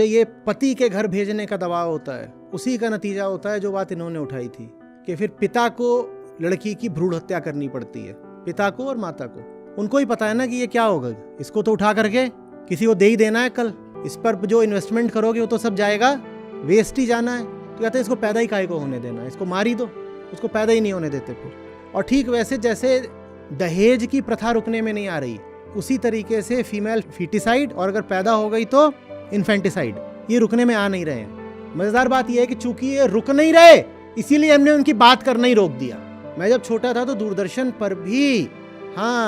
जो ये पति के घर भेजने का दबाव होता है, उसी का नतीजा होता है जो बात इन्होंने उठाई थी कि फिर पिता को लड़की की भ्रूण हत्या करनी पड़ती है, पिता को और माता को। उनको ही पता है ना कि ये क्या होगा, इसको तो उठा करके किसी को दे ही देना है, कल इस पर जो इन्वेस्टमेंट करोगे वो तो सब जाएगा, वेस्ट ही जाना है। तो कहते हैं इसको पैदा ही काहे को होने देना है, इसको मार ही दो, उसको पैदा ही नहीं होने देते फिर। और ठीक वैसे जैसे दहेज की प्रथा रुकने में नहीं आ रही, उसी तरीके से फीमेल फीटिसाइड और अगर पैदा हो गई तो इन्फेंटिसाइड, ये रुकने में आ नहीं रहे हैं। मजेदार बात यह है कि चूंकि ये रुक नहीं रहे, इसीलिए हमने उनकी बात करना ही रोक दिया। मैं जब छोटा था तो दूरदर्शन पर भी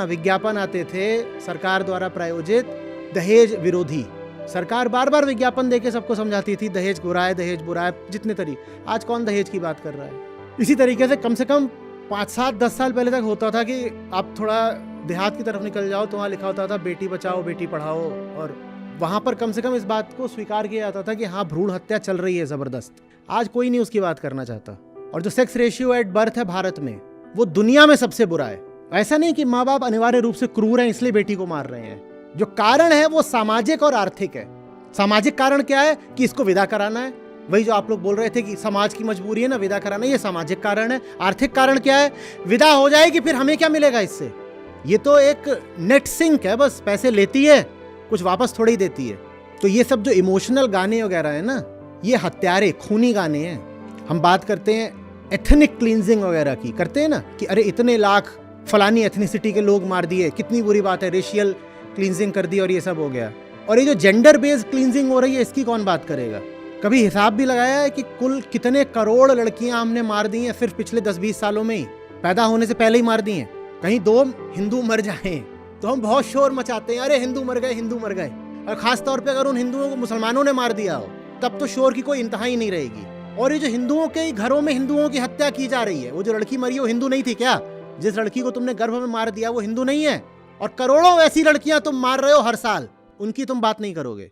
विज्ञापन आते थे सरकार द्वारा प्रायोजित दहेज विरोधी। सरकार बार बार विज्ञापन देके सबको समझाती थी दहेज बुरा है, दहेज बुरा है, जितने तरीके। आज कौन दहेज की बात कर रहा है? इसी तरीके से कम 5, 7, 10 साल पहले तक होता था कि आप थोड़ा देहात की तरफ निकल जाओ तो वहाँ लिखा होता था बेटी बचाओ बेटी पढ़ाओ, और वहाँ पर कम से कम इस बात को स्वीकार किया जाता था कि हाँ भ्रूण हत्या चल रही है जबरदस्त। आज कोई नहीं उसकी बात करना चाहता। और जो सेक्स रेशियो एट बर्थ है भारत में, वो दुनिया में सबसे बुरा है। ऐसा नहीं कि माँ बाप अनिवार्य रूप से क्रूर हैं इसलिए बेटी को मार रहे हैं। जो कारण है वो सामाजिक और आर्थिक है। सामाजिक कारण क्या है कि इसको विदा कराना है, वही जो आप लोग बोल रहे थे कि समाज की मजबूरी है ना विदा कराना, ये सामाजिक कारण है। आर्थिक कारण क्या है? विदा हो जाएगी फिर हमें क्या मिलेगा इससे? ये तो एक नेट सिंक है, बस पैसे लेती है, कुछ वापस थोड़ी देती है। तो ये सब जो इमोशनल गाने वगैरह है ना, ये हत्यारे खूनी गाने हैं। हम बात करते हैं एथनिक क्लींजिंग वगैरह की, करते हैं ना कि अरे इतने लाख फलानी एथनिसिटी के लोग मार दिए, कितनी बुरी बात है, रेशियल क्लींजिंग कर दी और ये सब हो गया। और ये जो जेंडर बेस्ड क्लींजिंग हो रही है, इसकी कौन बात करेगा? कभी हिसाब भी लगाया है कि कुल कितने करोड़ लड़कियां हमने मार दी हैं सिर्फ पिछले 10-20 सालों में ही? पैदा होने से पहले ही मार दी हैं। कहीं 2 हिंदू मर जाएं तो हम बहुत शोर मचाते हैं, अरे हिंदू मर गए, हिंदू मर गए। और खास तौर पे अगर उन हिंदुओं को मुसलमानों ने मार दिया हो, तब तो शोर की कोई इंतहा ही नहीं रहेगी। और ये जो हिंदुओं के घरों में हिंदुओं की हत्या की जा रही है, वो जो लड़की मरी वो हिंदू नहीं थी क्या? जिस लड़की को तुमने गर्भ में मार दिया वो हिंदू नहीं है? और करोड़ों ऐसी लड़कियां तुम मार रहे हो हर साल, उनकी तुम बात नहीं करोगे।